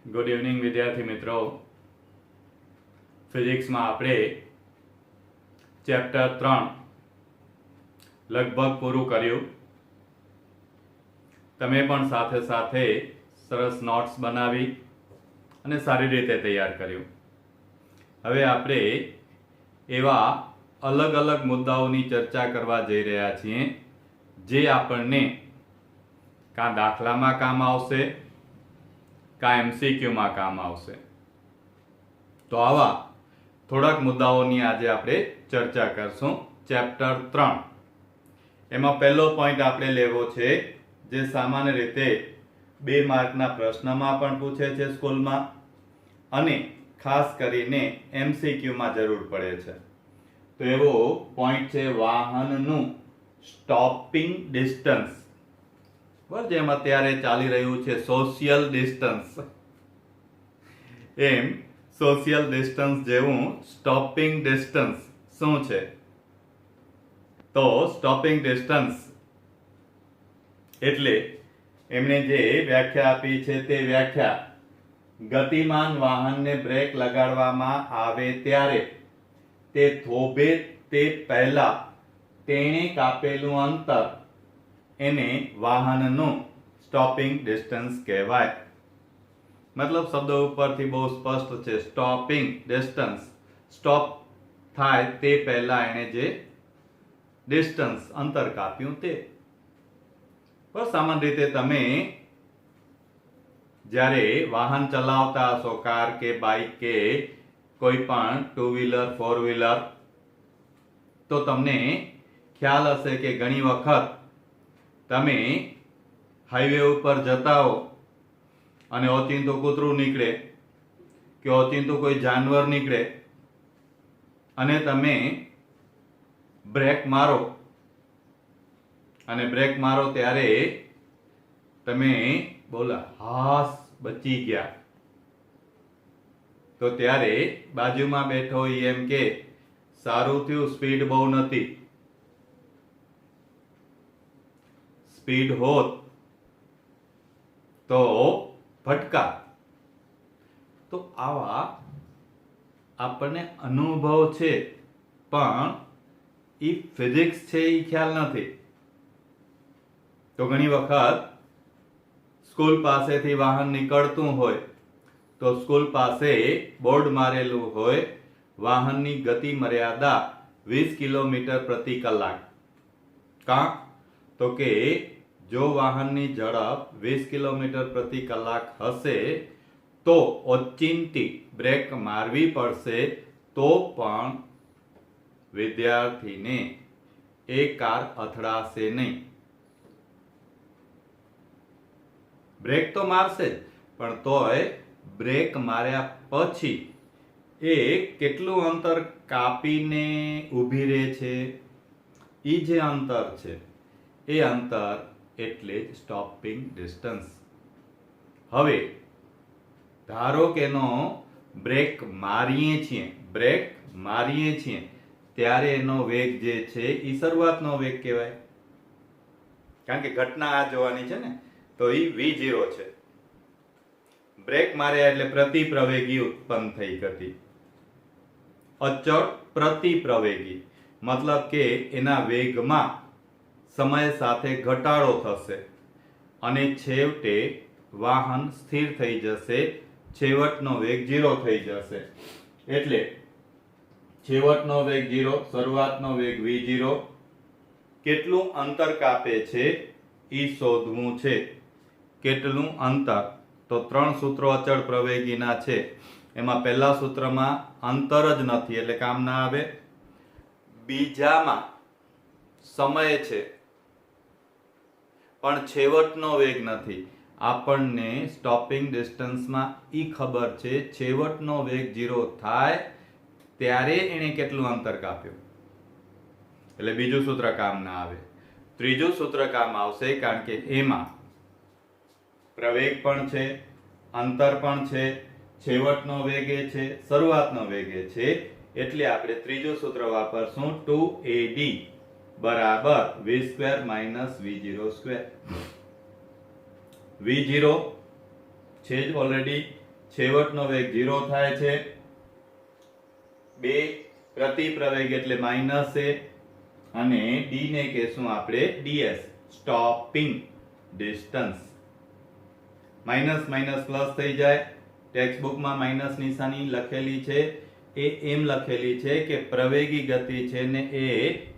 Good evening વિદ્યાર્થી મિત્રો. ફિઝિક્સમાં આપણે ચેપ્ટર 3 લગભગ પૂરું કર્યું. તમે પણ સાથે સાથે સરસ નોટ્સ બનાવી અને સારી રીતે તૈયાર કર્યું. હવે આપણે એવા અલગ અલગ મુદ્દાઓની ચર્ચા કરવા જઈ રહ્યા છીએ જે આપણને કાં દાખલામાં કામ આવશે કાં એમસીક્યુમાં કામ આવશે. તો આવા થોડાક મુદ્દાઓની આજે આપણે ચર્ચા કરશું. ચેપ્ટર 3 એમાં પહેલો પોઈન્ટ આપણે લેવો છે જે સામાન્ય રીતે 2 માર્કના પ્રશ્નમાં પણ પૂછે છે સ્કૂલમાં અને ખાસ કરીને એમસીક્યુમાં જરૂર પડે છે. તો એવો પોઈન્ટ છે વાહનનું સ્ટોપિંગ ડિસ્ટન્સ. જેમ અત્યારે ચાલી રહ્યું છે સોશિયલ ડિસ્ટન્સ, એમ સોશિયલ ડિસ્ટન્સ જેવું સ્ટોપિંગ ડિસ્ટન્સ શું છે? તો સ્ટોપિંગ ડિસ્ટન્સ એટલે એમણે જે વ્યાખ્યા આપી છે તે વ્યાખ્યા ગતિમાન વાહનને બ્રેક લગાડવામાં આવે ત્યારે તે થોભે તે પહેલા તેણે કાપેલું અંતર એને વાહનનું સ્ટોપિંગ ડિસ્ટન્સ કહેવાય. મતલબ શબ્દ ઉપરથી બહુ સ્પષ્ટ છે. સ્ટોપિંગ ડિસ્ટન્સ, સ્ટોપ થાય તે પહેલા એને જે ડિસ્ટન્સ અંતર કાપ્યું તે. પણ સામાન્ય રીતે તમે જ્યારે વાહન ચલાવતા હશો, કાર કે બાઇક કે કોઈ પણ 2 વ્હીલર 4 વ્હીલર, તો તમને ખ્યાલ હશે કે ઘણી વખત તમે હાઈવે ઉપર જતા હો અને ઓચિંતું કૂતરું નીકળે કે ઓચિંતું કોઈ જાનવર નીકળે અને તમે બ્રેક મારો અને બ્રેક મારો ત્યારે તમે બોલા હાસ બચી ગયા. તો ત્યારે બાજુમાં બેઠો એમ કે સારું થયું સ્પીડ બહુ નથી, સ્પીડ હોત તો ભટકા. તો આવા આપણને અનુભવ છે પણ એ ફિઝિક્સ છે એ ખ્યાલ નથી. તો ઘણી વખત સ્કૂલ પાસેથી વાહન નીકળતું હોય તો સ્કૂલ પાસે બોર્ડ મારેલું હોય વાહનની ગતિ મર્યાદા 20 કિલોમીટર પ્રતિ કલાક. કાં તો કે જો વાહનની ઝડપ 20 કિલોમીટર પ્રતિ કલાક હશે તો ઓચિંતી બ્રેક મારવી પડશે તો પણ વિદ્યાર્થીને એ કાર અથડાશે નહીં. બ્રેક તો મારશે જ પણ તોય બ્રેક માર્યા પછી એ કેટલું અંતર કાપીને ઊભી રહે છે, એ જે અંતર છે એ અંતર એટલે જ સ્ટોપિંગ ડિસ્ટન્સ. હવે ધારો કે એનો બ્રેક મારીએ છીએ ત્યારે એનો વેગ જે છે એ શરૂઆતનો વેગ કહેવાય. કારણ કે ઘટના આ જોવાની છે ને, તો એ v0 છે. બ્રેક માર્યા એટલે પ્રતિપ્રવેગી ઉત્પન્ન થઈ ગતિ. અચળ પ્રતિપ્રવેગી મતલબ કે એના વેગમાં સમય સાથે ઘટાડો થશે અને છેવટે વાહન સ્થિર થઈ જશે. છેવટનો વેગ 0 થઈ જશે. એટલે છેવટનો વેગ 0, શરૂઆતનો વેગ v0. કેટલું અંતર કાપે છે એ શોધવું છે. કેટલું અંતર? તો 3 સૂત્રો અચળ પ્રવેગીના છે. એમાં પહેલા સૂત્રમાં અંતર જ નથી એટલે કામ ના આવે. બીજામાં સમય છે પણ છેવટનો વેગ નથી. આપણને સ્ટોપિંગ ડિસ્ટન્સમાં ઈ ખબર છે છેવટનો વેગ 0 થાય ત્યારે એને કેટલું અંતર કાપ્યું. એટલે બીજું સૂત્ર કામ ના આવે. ત્રીજું સૂત્ર કામ આવશે કારણ કે એમાં પ્રવેગ પણ છે, અંતર પણ છે, છેવટનો વેગ છે, શરૂઆતનો વેગ છે. એટલે આપણે ત્રીજું સૂત્ર વાપરશું 2AD બરાબર v² v0². v0 છે જ ઓલરેડી છેવટનો વેગ 0 થાય છે. 2 પ્રતિ પ્રવેગ એટલે માઇનસ a અને d ને કહેશું આપણે ds stopping distance. Minus minus plus થઈ જાય. ટેક્સ્ટ બુકમાં માઇનસ નિશાની લખેલી છે એ એમ લખેલી છે કે પ્રવેગી ગતિ છે ને એ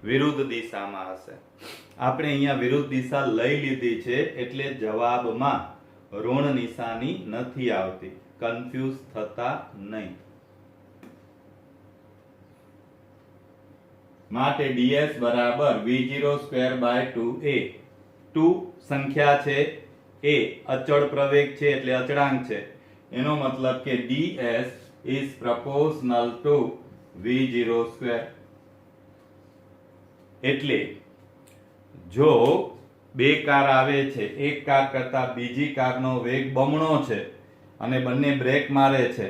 વિરુદ્ધ દિશામાં હશે. આપણે અહીંયા વિરુદ્ધ દિશા લઈ લીધી છે એટલે જવાબમાં ઋણ નિશાની નથી આવતી. કન્ફ્યુઝ થતા નહીં. માટે ds બરાબર v0 સ્ક્વેર બાય 2a. 2 સંખ્યા છે, a અચળ પ્રવેગ છે એટલે અચળાંક છે, એનો મતલબ કે ds is proportional to v0 square. એટલે જો બે કાર આવે છે, એક કાર કરતા બીજી કારનો વેગ બમણો છે અને બંને બ્રેક મારે છે,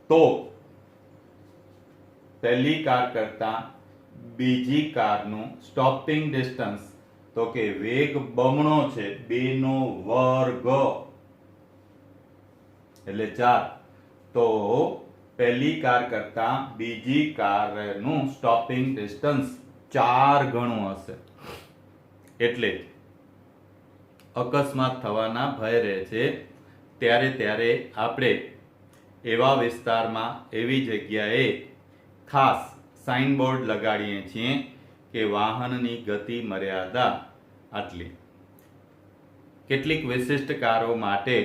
તો પહેલી કાર કરતા બીજી કારનું સ્ટોપિંગ ડિસ્ટન્સ, તો કે વેગ બમણો છે 2 નો વર્ગ એટલે 4, તો પહેલી કાર કરતા બીજી કારનું સ્ટોપિંગ ડિસ્ટન્સ 4 ગણું હશે. એટલે અકસ્માત થવાના ભય રહે છે. ત્યારે આપણે એવા વિસ્તારમાં, એવી જગ્યાએ ખાસ સાઇન બોર્ડ લગાડીએ છીએ કે વાહનની ગતિ મર્યાદા આટલી. કેટલીક વિશિષ્ટ કારો માટે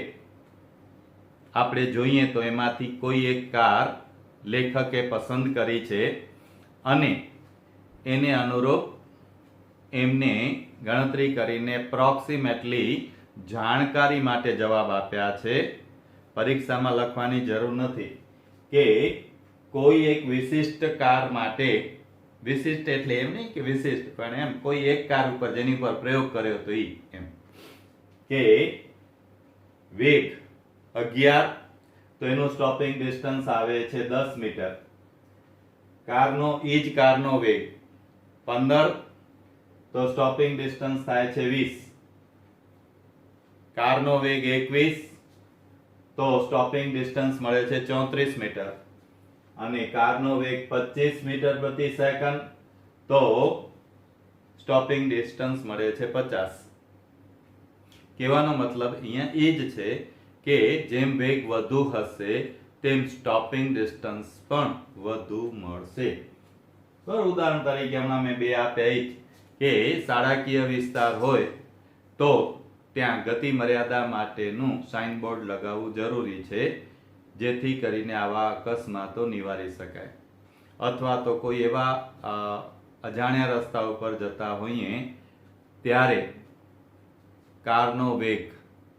આપણે જોઈએ તો એમાંથી કોઈ એક કાર લેખકે પસંદ કરી છે અને એને અનુરૂપ એમને ગણતરી કરીને એપ્રોક્સિમેટલી જાણકારી માટે જવાબ આપ્યા છે. પરીક્ષામાં લખવાની જરૂર નથી કે કોઈ એક વિશિષ્ટ કાર માટે, વિશિષ્ટ એટલે એમ નહીં કે વિશિષ્ટ, પણ એમ કોઈ એક કાર ઉપર જેની પર પ્રયોગ કર્યો તો એમ કે વેગ 11 તો એનું સ્ટોપિંગ ડિસ્ટન્સ આવે છે 10 મીટર. કારનો કારનો વેગ 15 તો સ્ટોપિંગ ડિસ્ટન્સ થાય છે 20. કારનો વેગ 21 તો સ્ટોપિંગ ડિસ્ટન્સ મળે છે 34 મીટર અને કારનો વેગ 25 મીટર પ્રતિ સેકન્ડ તો સ્ટોપિંગ ડિસ્ટન્સ મળે છે 50. કહેવાનો મતલબ અહીંયા એ જ છે કે જેમ વેગ વધુ હશે તેમ સ્ટોપિંગ ડિસ્ટન્સ પણ વધુ મળશે. ઉદાહરણ તરીકે હમણાં મેં બે આપ્યા કે શાળાકીય વિસ્તાર હોય તો ત્યાં ગતિ મર્યાદા માટેનું સાઇન બોર્ડ લગાવવું જરૂરી છે, જેથી કરીને આવા અકસ્માતો નિવારી શકાય. અથવા તો કોઈ એવા અજાણ્યા રસ્તા ઉપર જતા હોઈએ ત્યારે કારનો વેગ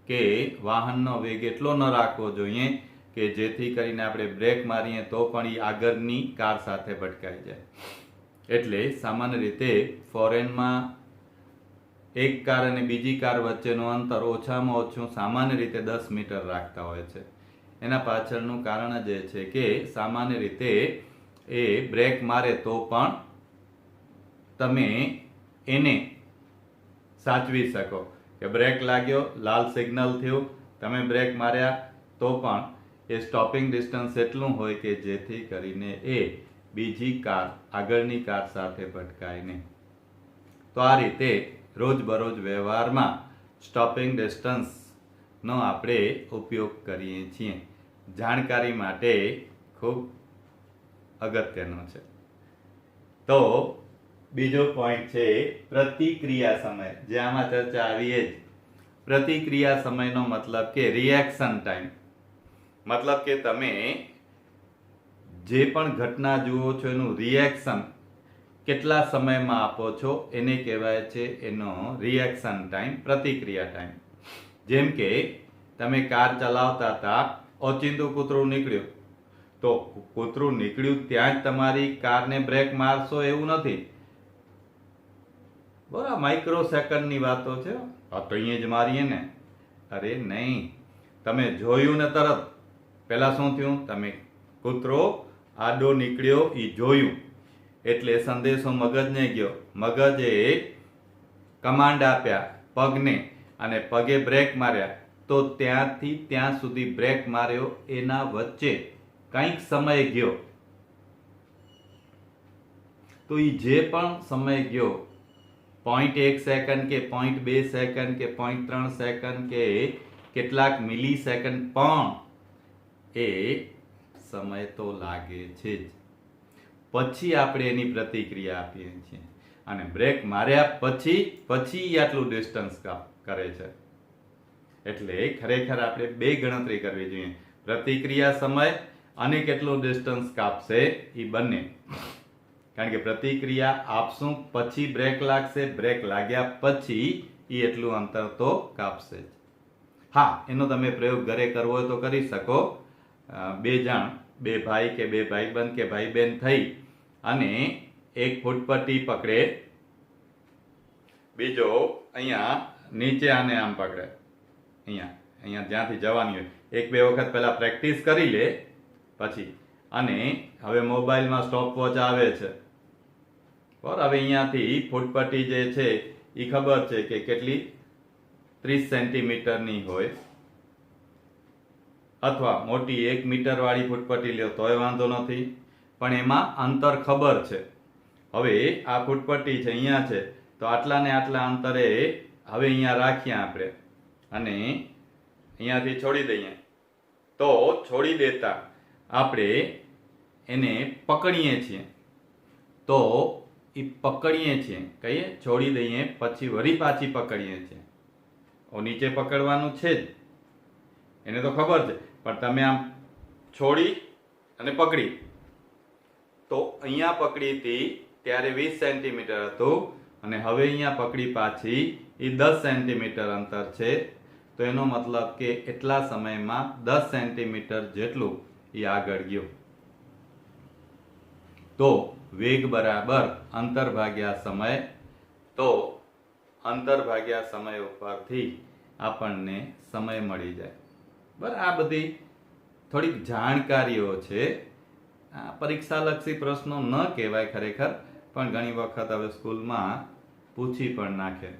કે વાહનનો વેગ એટલો ન રાખવો જોઈએ કે જેથી કરીને આપણે બ્રેક મારીએ તો પણ એ આગળની કાર સાથે ભટકાઈ જાય. એટલે સામાન્ય રીતે ફોરેનમાં એક કાર અને બીજી કાર વચ્ચેનું અંતર ઓછામાં ઓછું સામાન્ય રીતે 10 મીટર રાખતા હોય છે. એના પાછળનું કારણ જ એ છે કે સામાન્ય રીતે એ બ્રેક મારે તો પણ તમે એને સાચવી શકો કે બ્રેક લાગ્યો, લાલ સિગ્નલ થયું, તમે બ્રેક માર્યા તો પણ એ સ્ટોપિંગ ડિસ્ટન્સ એટલું હોય કે જેથી કરીને એ બીજી કાર, આગળની કાર સાથે ભટકાય નહીં. તો આ રીતે રોજબરોજ વ્યવહારમાં સ્ટોપિંગ ડિસ્ટન્સનો આપણે ઉપયોગ કરીએ છીએ. જાણકારી માટે ખૂબ અગત્યનો છે. તો બીજો પોઈન્ટ છે પ્રતિક્રિયા સમય, જે આમાં ચર્ચા આવી જ. પ્રતિક્રિયા સમયનો મતલબ કે રિએક્શન ટાઈમ, મતલબ કે તમે જે પણ ઘટના જુઓ છો એનું રિએક્શન કેટલા સમયમાં આપો છો એને કહેવાય છે એનો રિએક્શન ટાઈમ, પ્રતિક્રિયા ટાઈમ. જેમ કે તમે કાર ચલાવતા હતા, ઓચિંતું કૂતરું નીકળ્યું તો કૂતરું નીકળ્યું ત્યાં જ તમારી કારને બ્રેક મારશો એવું નથી. બરાબર, માઇક્રો સેકન્ડની વાતો છે. તો અહીંયા જ મારીએ ને, અરે નહીં, તમે જોયું ને તરત પહેલા શું થયું, તમે કૂતરો આડો નીકળ્યો એ જોયું એટલે સંદેશો મગજને ગયો, મગજે કમાન્ડ આપ્યા પગને અને પગે બ્રેક માર્યા તો ત્યાંથી ત્યાં સુધી બ્રેક માર્યો એના વચ્ચે કંઈક સમય ગયો, તો એ જે પણ સમય ગયો 0.1 સેકન્ડ કે 0.2 સેકન્ડ કે 0.3 સેકન્ડ કે કેટલાક મિલી સેકન્ડ, પણ એ સમય તો લાગે છે જ. પછી આપણે એની પ્રતિક્રિયા આપીએ છીએ અને બ્રેક માર્યા પછી આટલું ડિસ્ટન્સ કરે છે. એટલે ખરેખર આપણે બે ગણતરી કરવી જોઈએ, પ્રતિક્રિયા સમય અને કેટલું ડિસ્ટન્સ કાપશે એ બંને. કારણ કે પ્રતિક્રિયા આપશું પછી બ્રેક લાગશે, બ્રેક લાગ્યા પછી એ એટલું અંતર તો કાપશે જ. હા, એનો તમે પ્રયોગ ઘરે કરવો હોય તો કરી શકો. બે જણ, બે ભાઈ કે બે ભાઈબંધ કે ભાઈ બહેન થઈ અને એક ફૂટપટ્ટી પકડે, બીજો અહીંયા નીચે આને આમ પકડે, અહીંયા જ્યાંથી જવાની હોય, એક બે વખત પહેલા પ્રેક્ટિસ કરી લે પછી, અને હવે મોબાઈલમાં સ્ટોપ વોચ આવે છે, બરાબર. હવે અહીંયાથી ફૂટપટ્ટી જે છે એ ખબર છે કે કેટલી 30 સેન્ટીમીટરની હોય, અથવા મોટી 1 મીટર વાળી ફૂટપટ્ટી લ્યો તોય વાંધો નથી, પણ એમાં અંતર ખબર છે. હવે આ ફૂટપટ્ટી છે અહીંયા છે, તો આટલા ને આટલા અંતરે હવે અહીંયા રાખીએ આપણે અને અહીંયાથી છોડી દઈએ. તો છોડી દેતા આપણે એને પકડીએ છીએ, તો એ પકડીએ છીએ, કહીએ છોડી દઈએ પછી વળી પાછી પકડીએ છીએ. નીચે પકડવાનું છે જ, એને તો ખબર છે, પણ તમે આમ છોડી અને પકડી, તો અહીંયા પકડી હતી ત્યારે 20 સેન્ટીમીટર હતું અને હવે અહીંયા પકડી પાછી એ 10 સેન્ટીમીટર અંતર છે. તો એનો મતલબ કે એટલા સમયમાં 10 સેન્ટીમીટર જેટલું એ આગળ ગયો. તો વેગ બરાબર અંતર ભાગ્યા સમય. તો અંતર ભાગ્યા સમય ઉપરથી આપણને સમય મળી જાય. બરાબર, આ બધી થોડીક જાણકારીઓ છે. પરીક્ષાલક્ષી પ્રશ્નો ન કહેવાય ખરેખર, પણ ઘણી વખત હવે સ્કૂલમાં પૂછી પણ નાખે,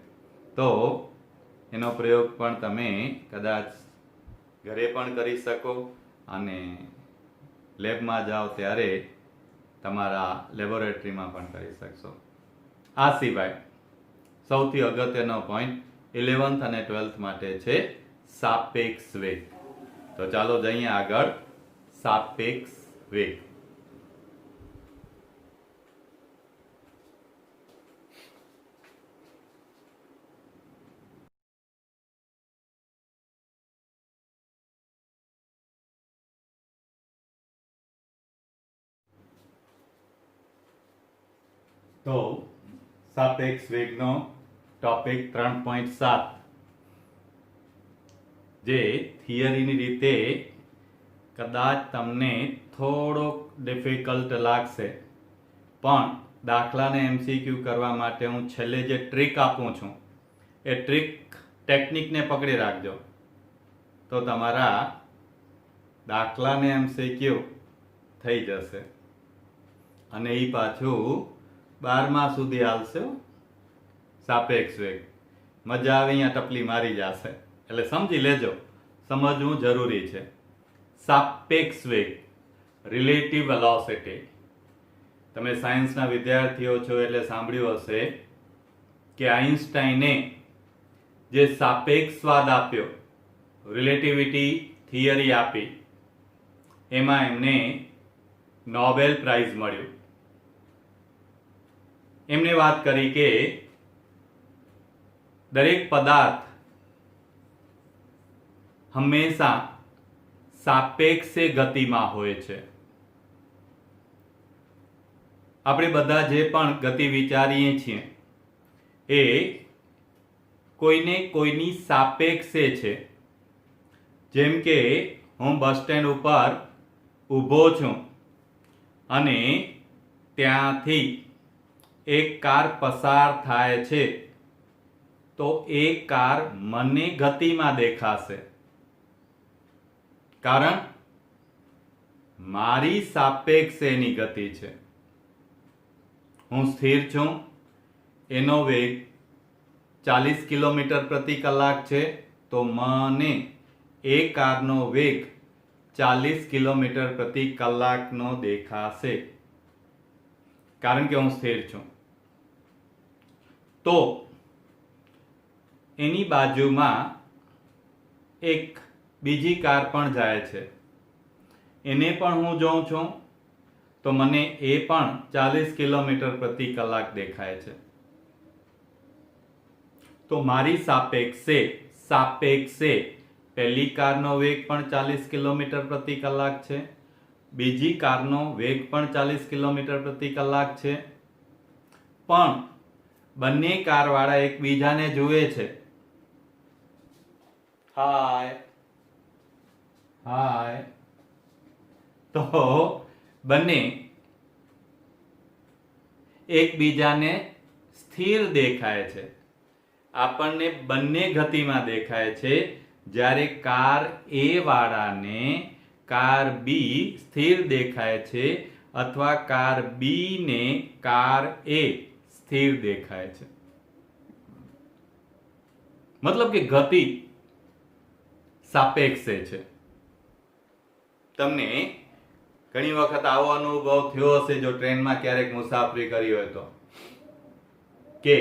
તો એનો પ્રયોગ પણ તમે કદાચ ઘરે પણ કરી શકો અને લેબમાં જાઓ ત્યારે તમારા લેબોરેટરીમાં પણ કરી શકશો. આ સિવાય સૌથી અગત્યનો પોઈન્ટ 11th અને 12th માટે છે સાપેક્ષ વેગ. તો ચાલો જઈએ આગળ. સાપેક્ષ વેગ. તો સાપેક્ષ વેગનો ટોપિક 3.7, જે થિયરીની રીતે કદાચ તમને થોડોક ડિફિકલ્ટ લાગશે, પણ દાખલાને MCQ કરવા માટે હું છેલ્લે જે ટ્રીક આપું છું એ ટેકનિકને પકડી રાખજો, તો તમારા દાખલાને MCQ થઈ જશે અને એ પાછું 12મા સુધી હાલશે. સાપેક્ષ વેગ મજા આવે અહીંયા ટપલી મારી જશે, એટલે સમજી લેજો, સમજવું જરૂરી છે. સાપેક્ષ વેગ, રિલેટિવ વેલોસિટી. તમે સાયન્સના વિદ્યાર્થીઓ છો એટલે સાંભળ્યું હશે કે આઇન્સ્ટાઈને જે સાપેક્ષવાદ આપ્યો, રિલેટિવિટી થિયરી આપી, એમાં એમને નોબેલ પ્રાઇઝ મળ્યું. એમને વાત કરી કે દરેક પદાર્થ હંમેશા સાપેક્ષે ગતિમાં હોય છે. આપણે બધા જે પણ ગતિ વિચારીએ છીએ એ કોઈને કોઈની સાપેક્ષે છે. જેમ કે હું બસ સ્ટેન્ડ ઉપર ઊભો છું અને ત્યાંથી એક કાર પસાર થાય છે, તો એ કાર મને ગતિમાં દેખાશે, કારણ મારી સાપેક્ષે એની ગતિ છે. હું સ્થિર છું, એનો વેગ 40 કિલોમીટર પ્રતિ કલાક છે, તો મને એ કારનો વેગ 40 કિલોમીટર પ્રતિ કલાકનો દેખાશે, કારણ કે હું સ્થિર છું. તો એની બાજુમાં એક બીજી કાર પણ જાય છે, એને પણ હું જોઉં છું, તો મને એ પણ 40 કિલોમીટર પ્રતિ કલાક દેખાય છે. તો મારી સાપેક્ષે પહેલી કારનો વેગ પણ 40 કિલોમીટર પ્રતિ કલાક છે, બીજી કારનો વેગ પણ 40 કિલોમીટર પ્રતિ કલાક છે, પણ બંને કારવાળા એકબીજાને જુએ છે. હાય તો બંને એકબીજાને સ્થિર દેખાય છે. આપણને બંને ગતિમાં દેખાય છે, જ્યારે કાર એ વાળાને કાર બી સ્થિર દેખાય છે, અથવા કાર બી ને કાર એ સ્થિર દેખાય છે. મતલબ કે ગતિ સાપેક્ષે છે. તમને ઘણી વખત આવો અનુભવ થયો હશે, જો ટ્રેનમાં ક્યારેક મુસાફરી કરી હોય તો, કે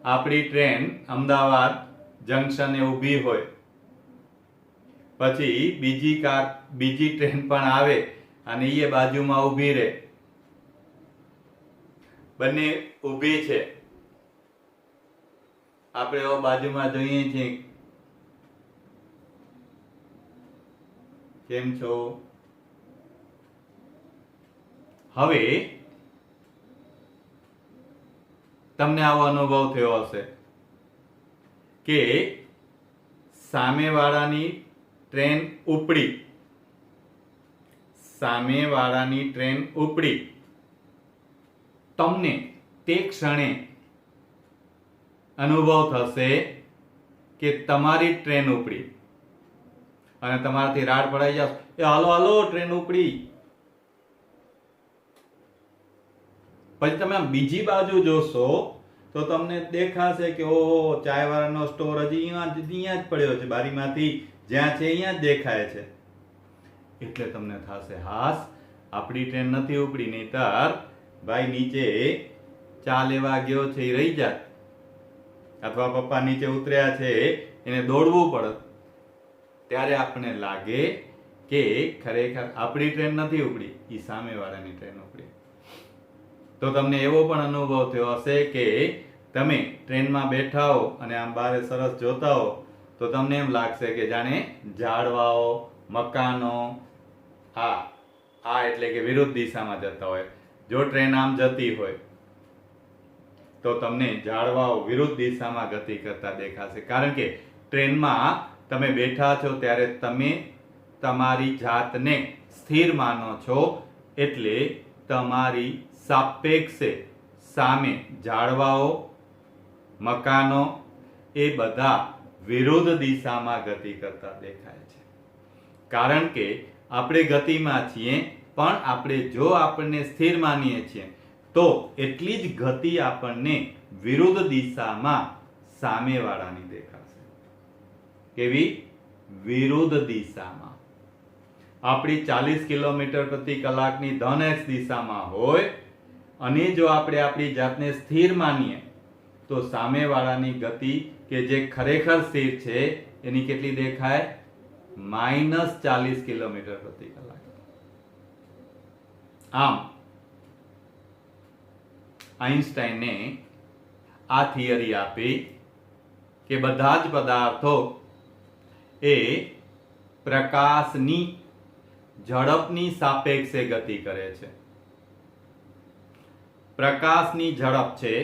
આપણી ટ્રેન અમદાવાદ જંકશને ઊભી હોય, પછી બીજી ટ્રેન પણ આવે અને એ બાજુમાં ઊભી રહે, બંને ઊભી છે, આપણે બાજુમાં જોઈએ છીએ, કેમ છો? હવે તમને આવો અનુભવ થયો હશે કે સામેવાળાની ટ્રેન ઉપડી, તમને તે ક્ષણે અનુભવ થશે કે તમારી ટ્રેન ઉપડી, અને તમારાથી રાડ પડાઈ જશે, એ હાલો ટ્રેન ઉપડી. પછી તમે બીજી બાજુ જોશો તો તમને દેખાશે કે ઓહો, ચાયવાળાનો સ્ટોર હજી અહીંયા જ પડ્યો છે, બારીમાંથી જ્યાં છે અહીંયા જ દેખાય છે. એટલે તમને થશે હાસ, આપણી ટ્રેન નથી ઉપડી, નહીંતર ભાઈ નીચે ચા લેવા ગયો છે એ રહી જાત, અથવા પપ્પા નીચે ઉતર્યા છે એને દોડવું પડે. ત્યારે આપણને લાગે કે ખરેખર આપણી ટ્રેન નથી ઉપડી, એ સામેવાળાની ટ્રેન ઉપડી. તો તમને એવો પણ અનુભવ થયો હશે કે તમે ટ્રેનમાં બેઠા હો અને આમ બારે સરસ જોતા હો, તો તમને એમ લાગશે કે જાણે ઝાડવાઓ, મકાનો એટલે કે વિરુદ્ધ દિશામાં જતા હોય. જો ટ્રેન આમ જતી હોય તો તમને ઝાડવાઓ વિરુદ્ધ દિશામાં ગતિ કરતા દેખાશે, કારણ કે ટ્રેનમાં તમે બેઠા છો ત્યારે તમે તમારી જાતને સ્થિર માનો છો, એટલે તમારી સાપેક્ષે સામે ઝાડવાઓ, મકાનો એ બધા વિરુદ્ધ દિશામાં ગતિ કરતા દેખાય છે. કારણ કે આપણે ગતિમાં છીએ, પણ આપણને સ્થિર માનીએ છીએ, તો એટલી જ ગતિ આપણને વિરુદ્ધ દિશામાં સામેવાળાની દેખાશે. કેવી? વિરુદ્ધ દિશામાં. આપણી 40 કિલોમીટર પ્રતિ કલાકની ધન x દિશામાં હોય, અને જો આપણે આપણી જાતને સ્થિર માનીએ, તો સામેવાળાની ગતિ કે જે ખરેખર સ્થિર છે એની કેટલી દેખાય? -40 કિલોમીટર પ્રતિ કલાક. આમ આઈન્સ્ટાઈને આ થિયરી આપી કે બધા જ પદાર્થો એ પ્રકાશની ઝડપની સાપેક્ષે ગતિ કરે છે. પ્રકાશની ઝડપ છે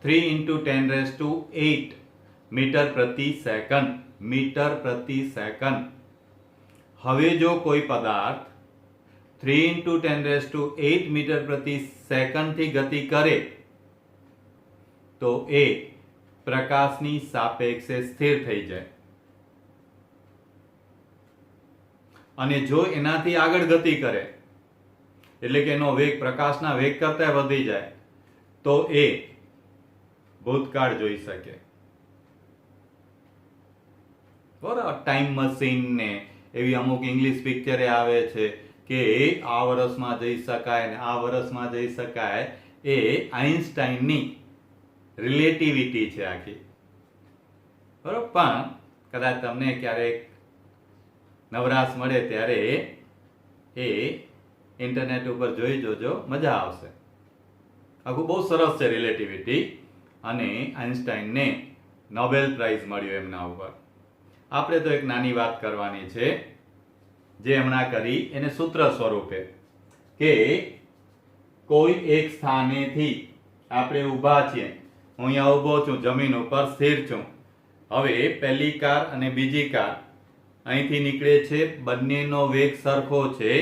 3 × 10⁸ મીટર પ્રતિ સેકન્ડ. હવે જો કોઈ પદાર્થ 3 × 10⁸ મીટર પ્રતિ સેકન્ડ થી ગતિ કરે, તો એ પ્રકાશની સાપેક્ષે સ્થિર થઈ જાય. અને જો એનાથી આગળ ગતિ કરે, એટલે કે એનો વેગ પ્રકાશના વેગ કરતા વધી જાય, તો એ ભૂતકાળ જોઈ શકે. બરાબર, ટાઈમ મશીન ને એવી અમુક ઇંગ્લિશ પિક્ચરે આવે છે કે આ વર્ષમાં જઈ શકાય ને આ વર્ષમાં જઈ શકાય, એ આઇન્સ્ટાઈનની રિલેટિવિટી છે આખી. બરોબર, પણ કદાચ તમને ક્યારેક નવરાશ મળે ત્યારે એ ઇન્ટરનેટ ઉપર જોઈ જોજો, મજા આવશે. આખું બહુ સરસ છે રિલેટિવિટી, અને આઇન્સ્ટાઈનને નોબેલ પ્રાઇઝ મળ્યો એમના ઉપર. આપણે તો એક નાની વાત કરવાની છે જે હમણાં કરી એને સૂત્ર સ્વરૂપે, કે કોઈ એક સ્થાનેથી આપણે ઊભા છીએ, હું અહીંયા ઊભો છું, જમીન ઉપર સ્થિર છું. હવે પહેલી કાર અને બીજી કાર અહીંથી નીકળે છે, બંનેનો વેગ સરખો છે.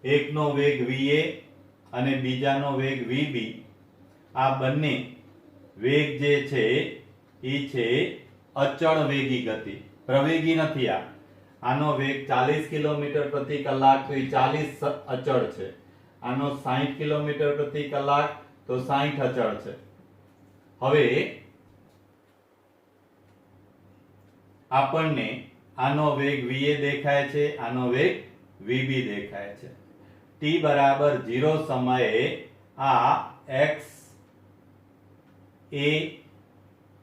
એકનો વેગ va અને બીજાનો વેગ vb. આ બંને વેગ જે છે એ છે અચળ વેગી ગતિ, પ્રવેગી નથી. આનો વેગ 40 કિલોમીટર પ્રતિ કલાક તો એ 40 અચળ છે. આનો 60 કિલોમીટર પ્રતિ કલાક તો 60 અચળ છે. હવે આપણને આનો વેગ va દેખાય છે, આનો વેગ vb દેખાય છે. t બરાબર 0 સમયે આ x એ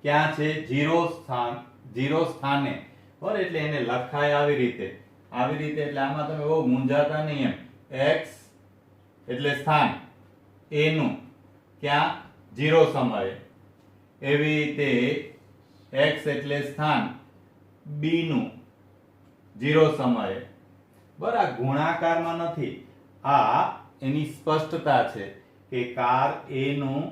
ક્યાં છે? 0 સ્થાને. બરાબર, એટલે એને લખાય આવી રીતે, એટલે આમાં તમે બહુ મૂંઝાતા નહીં. એમ x એટલે સ્થાન a નું ક્યાં? 0 સમયે. એવી રીતે x એટલે સ્થાન b નું 0 સમયે. બરાબર, આ ગુણાકારમાં નથી, આ એની સ્પષ્ટતા છે કે કાર a નું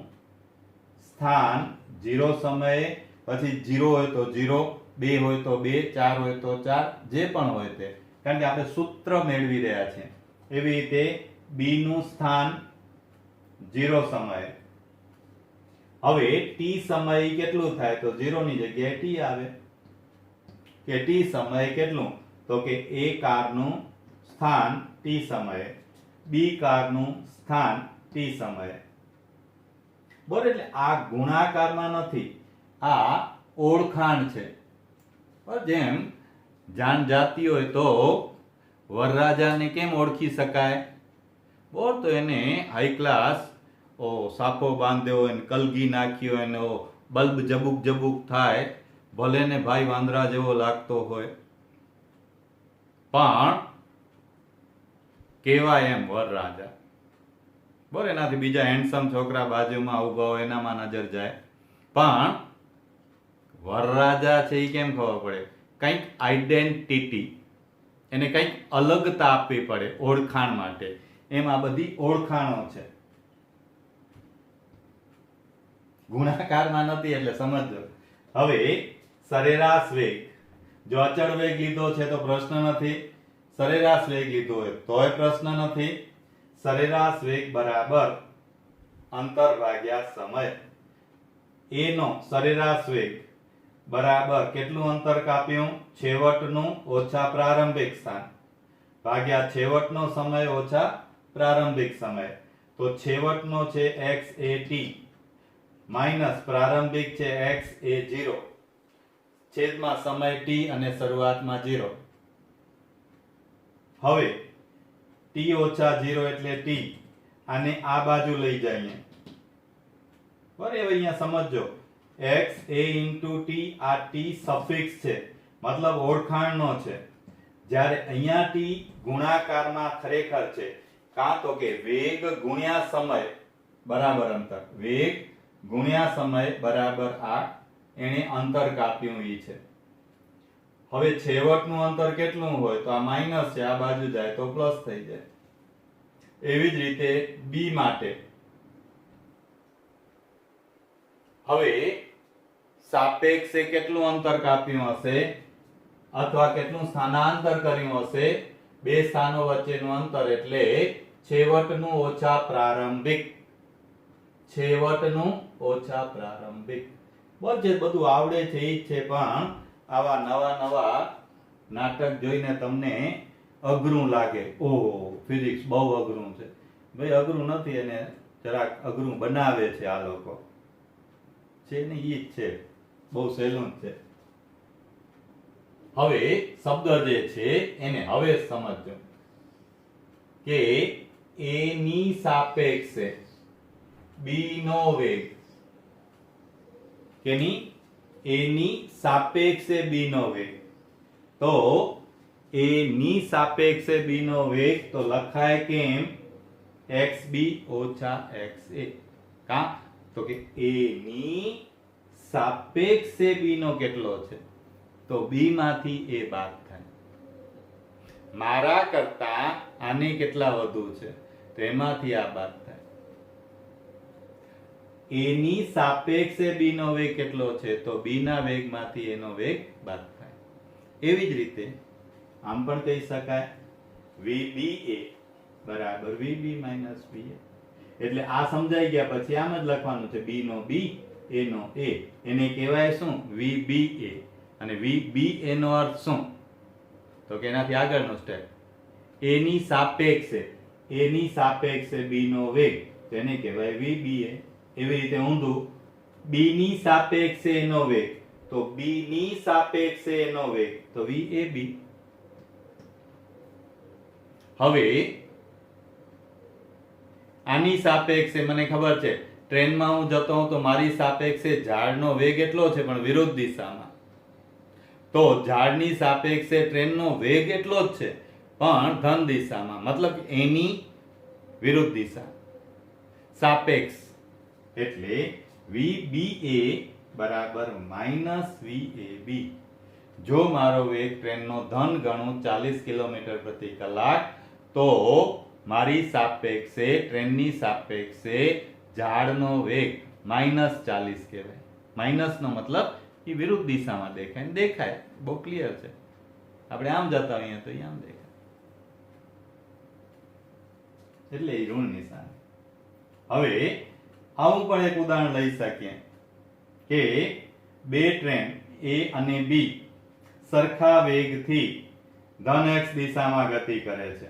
સ્થાન 0 સમયે, પછી 0 હોય તો 0, 2 હોય તો 2, 4 હોય તો 4, જે પણ હોય તે, કારણ કે આપણે સૂત્ર મેળવી રહ્યા છીએ. એવી રીતે b નું સ્થાન 0 સમયે. હવે t સમયે કેટલું થાય? તો 0 ની જગ્યાએ t આવે. કે t સમયે કેટલું? તો કે a કારનું સ્થાન t સમયે, b કારનું સ્થાન t સમયે. બરાબર, એટલે આ ગુણાકારમાં નથી, આ ઓળખાણ છે. જેમ જાન જાતી હોય તો વરરાજાને કેમ ઓળખી શકાય? બરાબર, તો એને હાઈ ક્લાસ સાફો બાંધ્યો હોય ને કલગી નાખી હોય ને બલ્બ જબુક જબુક થાય, ભલે ને ભાઈ વાંદરા જેવો લાગતો હોય, પણ કેવાય એમ વરરાજા. બરાબર, એનાથી બીજા હેન્ડસમ છોકરા બાજુમાં ઉભા હોય એનામાં નજર જાય, પણ વરરાજા છે એ કેમ ખબર પડે? કંઈક આઈડેન્ટિટી, એને કંઈક અલગતા આપવી પડે ઓળખાણ માટે. એમ આ બધી ઓળખાણો છે, ગુણાકારમાં નથી, એટલે સમજો. હવે સરેરાશ વેગ, જો અચળ વેગ લીધો છે તો પ્રશ્ન નથી, સરેરાશ વેગ લીધો હોય તોય પ્રશ્ન નથી. સરેરાશ વેગ બરાબર અંતર ભાગ્યા સમય. a નો સરેરાશ વેગ બરાબર કેટલું અંતર કાપ્યું? છેવટનું ઓછા પ્રારંભિક સ્થાન ભાગ્યા છેવટનો સમય ઓછા પ્રારંભિક સમય. તો છેવટનો છે x a t માઈનસ પ્રારંભિક છે x a 0, છેદમાં સમય t અને શરૂઆતમાં 0. હવે t ઓછા 0 એટલે t, આને આ બાજુ લઈ જઈએ. બરાબર, અહીંયા સમજો, x a into t, આ t સફિક્સ છે, મતલબ ઓળખાણનો છે. જ્યારે અહીંયા t ગુણાકારમાં ખરેખર છે, કાં તો કે વેગ ગુણ્યા સમય બરાબર અંતર, વેગ ગુણ્યા સમય બરાબર આ એને અંતર કાપ્યું ઈ છે. હવે છેવટનું અંતર કેટલું હોય? તો આ માઈનસ છે, આ બાજુ જાય તો પ્લસ થઈ જાય. એવી જ રીતે b માટે. હવે સાપેક્ષે કેટલું અંતર કાપ્યું હશે અથવા કેટલું સ્થાનાંતર કર્યું હશે? બે સ્થાનો વચ્ચેનું અંતર, એટલે છેવટનું ઓછા પ્રારંભિક, છેવટનું ઓછા પ્રારંભિક. બસ જે બધું આવડે છે ઈ જ છે, પણ આવા નવા નવા નાટક જોઈને તમને અઘરું લાગે. ઓહો, ફિઝિક્સ બહુ અઘરું છે. ભાઈ અઘરું નથી, એને જરાક અઘરું બનાવે છે આ લોકો. છે ને ઈ જ છે, બહુ સહેલું જ છે. હવે શબ્દ જે છે એને હવે સમજો કે a ની સાપેક્ષે b નો વેગ કેની a ની સાપેક્ષે b નો વેગ તો a ની સાપેક્ષે b નો વેગ તો લખાય કેમ xb ઓછા xa કા તો કે a ની સાપેક્ષે b નો કેટલો છે તો b માંથી a બાદ થાય મારા કરતા આને કેટલા વધુ છે તો એમાંથી આ બાદ થાય a ની સાપેક્ષે b નો વેગ કેટલો છે તો b ના વેગમાંથી a નો વેગ બાદ થાય એવી જ રીતે આમ પણ કહી શકાય vba બરાબર vb va એટલે આ સમજાઈ ગયા પછી આમ જ લખવાનું છે b no b a no a એને કહેવાય શું vba અને vba નો અર્થ શું તો કે એનાથી આગળનો સ્ટેપ a ની સાપેક્ષે b નો વેગ તેને કહેવાય vba એવી રીતે ઊંધું b ની સાપેક્ષે a નો વેગ તો b ની સાપેક્ષે a નો વેગ તો vab હવે આની સાપેક્ષે મને ખબર છે ટ્રેનમાં હું જતો હોઉં તો મારી સાપેક્ષે ઝાડનો વેગ એટલો છે પણ વિરુદ્ધ દિશામાં તો ઝાડની સાપેક્ષે ટ્રેનનો વેગ એટલો જ છે પણ ધન દિશામાં મતલબ એની વિરુદ્ધ દિશા સાપેક્ષ એટલે vba બરાબર -vab જો મારો વેગ ટ્રેનનો ધન ગણું 40 કિલોમીટર પ્રતિ કલાક તો મારી સાપેક્ષે ટ્રેનની સાપેક્ષે ઝાડનો વેગ -40 કહેવાય માઇનસનો મતલબ એ વિરુદ્ધ દિશામાં દેખાય બહુ ક્લિયર છે આપણે આમ જતા હોઈએ તો આમ દેખાય એટલે એ ઋણ નિશાન હવે આવું પણ એક ઉદાહરણ લઈ શકીએ કે બે ટ્રેન A અને B સરખા વેગથી ધન x દિશામાં ગતિ કરે છે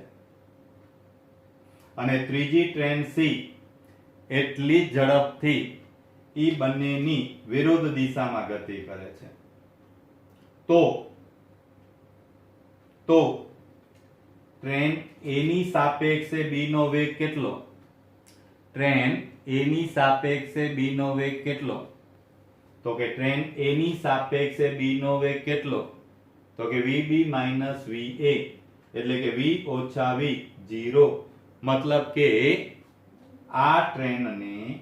અને ત્રીજી ટ્રેન C એટલી જ ઝડપથી ઈ બંનેની વિરુદ્ધ દિશામાં ગતિ કરે છે તો ટ્રેન A ની સાપેક્ષે B નો વેગ કેટલો ટ્રેન A ની સાપેક્ષે B નો વેગ કેટલો તો કે ટ્રેન A ની સાપેક્ષે B નો વેગ કેટલો તો કે vb va એટલે કે v ઓછા v 0 મતલબ કે આ ટ્રેનને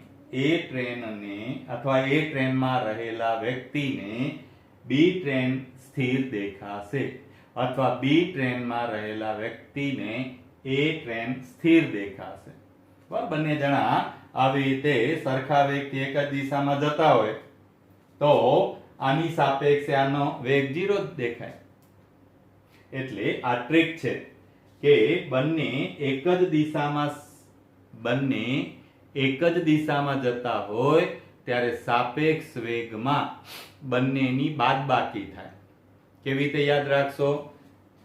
અથવા એ ટ્રેનમાં રહેલા વ્યક્તિને બી ટ્રેન સ્થિર દેખાશે અથવા બી ટ્રેનમાં રહેલા વ્યક્તિને એ ટ્રેન સ્થિર દેખાશે બરાબર બંને જણા આવી રીતે સરખા વેગથી એક જ દિશામાં જતા હોય તો આની સાપેક્ષે આનો વેગ 0 જ દેખાય એટલે આ ટ્રીક છે કે બંને એક જ દિશામાં જતા હોય ત્યારે સાપેક્ષ વેગમાં બંનેની બાદબાકી થાય કેવી રીતે યાદ રાખશો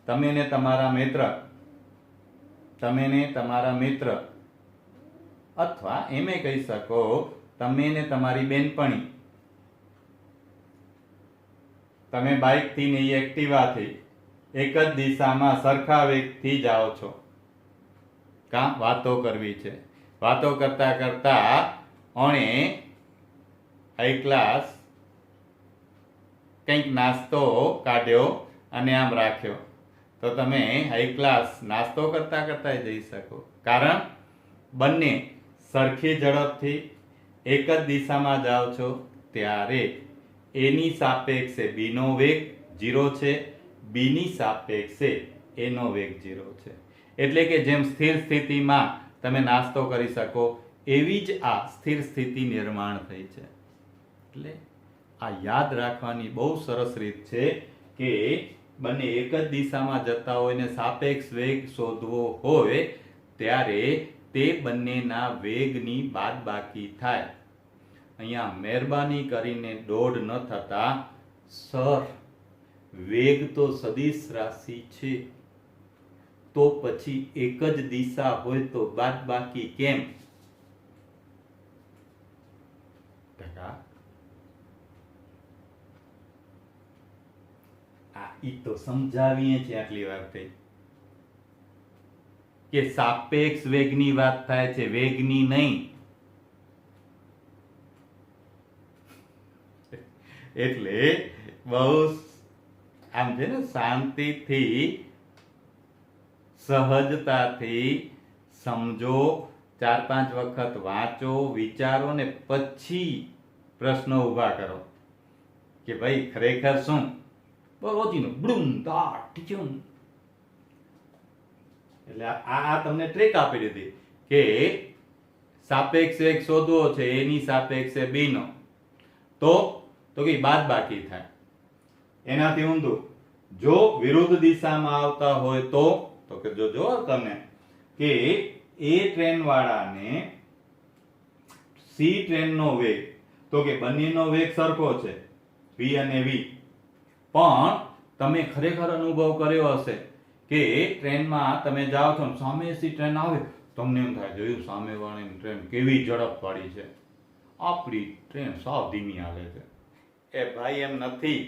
તમે ને તમારા મિત્ર અથવા એમે કહી શકો તમે ને તમારી બેનપણી તમે બાઇક થી ને એક્ટિવાથી એક જ દિશામાં સરખા વેગથી જાઓ છો કાં વાતો કરવી છે વાતો કરતા કરતા ઓણે હાઈ ક્લાસ કંઈક નાસ્તો કાઢ્યો અને આમ રાખ્યો તો તમે હાઈ ક્લાસ નાસ્તો કરતા કરતા જઈ શકો કારણ બંને સરખી ઝડપથી એક જ દિશામાં જાઓ છો ત્યારે એની સાપેક્ષે બી નો વેગ 0 છે બી ની સાપેક્ષે એ નો વેગ 0 છે એટલે કે જેમ સ્થિર સ્થિતિમાં તમે નાસ્તો કરી શકો એવી જ આ સ્થિર સ્થિતિ નિર્માણ થઈ છે એટલે આ યાદ રાખવાની બહુ સરસ રીત છે કે બંને એક જ દિશામાં જતા હોય ને સાપેક્ષ વેગ શોધવો હોય ત્યારે તે બંનેના વેગની બાદબાકી થાય અહીંયા મહેરબાની કરીને દોઢ ન થતા સર વેગ તો સદિશ રાશિ છે તો પછી એક જ દિશા હોય તો બાદબાકી કેમ આ ઈ તો સમજાવીએ છીએ આટલી વાર થઈ કે સાપેક્ષ વેગની વાત થાય છે, વેગની નહીં. એટલે બહુ આમ છે ને શાંતિથી સહજતાથી સમજો, 4-5 વખત વાંચો, વિચારો ને પછી પ્રશ્નો ઊભા કરો કે ભાઈ ખરેખર શું. રોજીનું બ્લુમ ડાટ ટીચુમ. એટલે આ તમને ટ્રીક આપી દીધી કે સાપેક્ષ વેગ શોધવો છે, એની સાપેક્ષે બી નો તો કે બાદબાકી થાય. એનાથી ઊંધું જો વિરુદ્ધ દિશામાં આવતા હોય તો કે જો તમે કે એ ટ્રેન વાળાને સી ટ્રેનનો વેગ તો કે બંનેનો વેગ સરખો છે v અને v, પણ તમે ખરેખર અનુભવ કર્યો હશે કે ટ્રેનમાં તમે જાઓ છો સામેથી ટ્રેન આવે તમને એમ થાય જોયું સામેવાળાની ટ્રેન કેવી ઝડપ વાળી છે, આપણી ટ્રેન સાવ ધીમી હાલે છે. એ ભાઈ એમ નથી.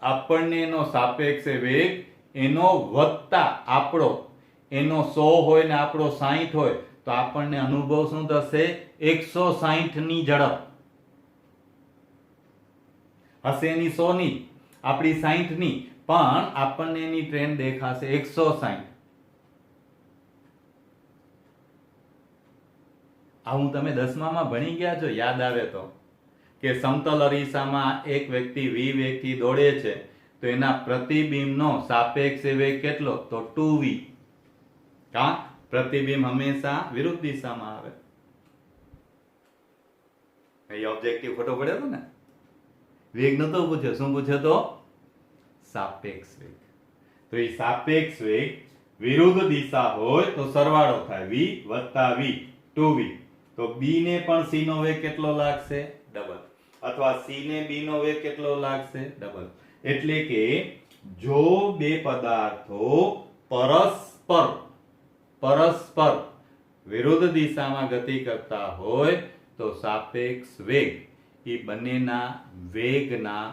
આપણને એનો સાપેક્ષ વેગ એનો વધતા આપણો એનો 100 હોય ને આપણો 60 હોય તો આપણને અનુભવ શું થશે? 160 ની ઝડપ હશે. એની 100 ની, આપણી 60 ની, પણ આપણને એની ટ્રેન દેખાશે 160. આવું તમે 10મામાં ભણી ગયા છો, યાદ આવે તો, કે સમતલ અરીસામાં એક વ્યક્તિ v વેગથી દોડે છે તો એના પ્રતિબિંબનો સાપેક્ષ વેગ કેટલો? તો 2v. પ્રતિબિંબ હંમેશા વિરુદ્ધ દિશામાં આવે. એ ઓબ્જેક્ટિવ ફોટો પડ્યો હતો ને, વેગ નતો પૂછ્યો, શું પૂછ્યો તો? સાપેક્ષ વેગ. તો એ સાપેક્ષ વેગ વિરુદ્ધ દિશા હોય તો સરવાળો થાય v વત્તા v, 2v. તો b ને પણ c નો વેગ કેટલો લાગશે? ડબલ. અથવા c ને b નો વેગ કેટલો લાગશે? ડબલ. એટલે કે જો બે પદાર્થો પરસ્પર વિરુદ્ધ દિશામાં ગતિ કરતા હોય તો સાપેક્ષ વેગ એ બંનેના વેગના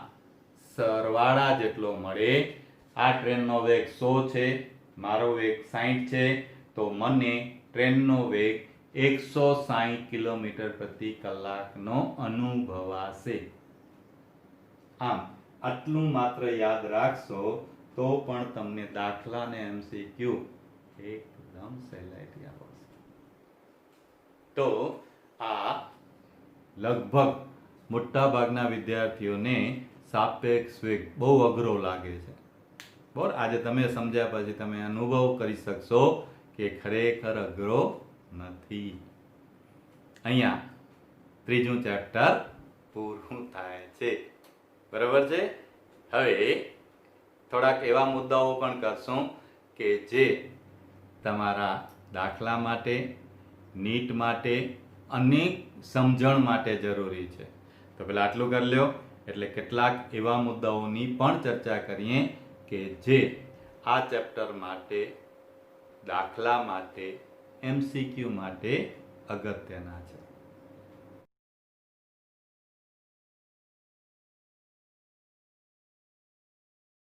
સરવાળા જેટલો મળે. આ ટ્રેનનો વેગ 100 છે, મારો વેગ 60 છે, તો મને ટ્રેનનો વેગ 160 કિલોમીટર પ્રતિ કલાકનો અનુભવાશે. આમ આટલું માત્ર યાદ રાખશો તો પણ તમને દાખલા ને MCQ એકદમ સહેલાઈથી આવશે. તો આ લગભગ મોટા ભાગના વિદ્યાર્થીઓને સાપેક્ષ વેગ બહુ અઘરો લાગે છે. બરાબર, આજે તમે સમજ્યા પછી તમે અનુભવ કરી શકશો કે ખરેખર અઘરો નથી. અહીંયા ત્રીજું ચેપ્ટર પૂરું થાય છે. બરાબર છે. હવે થોડાક એવા મુદ્દાઓ પણ કરશું કે જે તમારા દાખલા માટે, નીટ માટે, અનેક સમજણ માટે જરૂરી છે. તો પહેલા આટલું કરી લ્યો, એટલે કેટલાક એવા મુદ્દાઓની પણ ચર્ચા કરીએ કે જે આ ચેપ્ટર માટે, દાખલા માટે, MCQ માટે અગત્યના છે.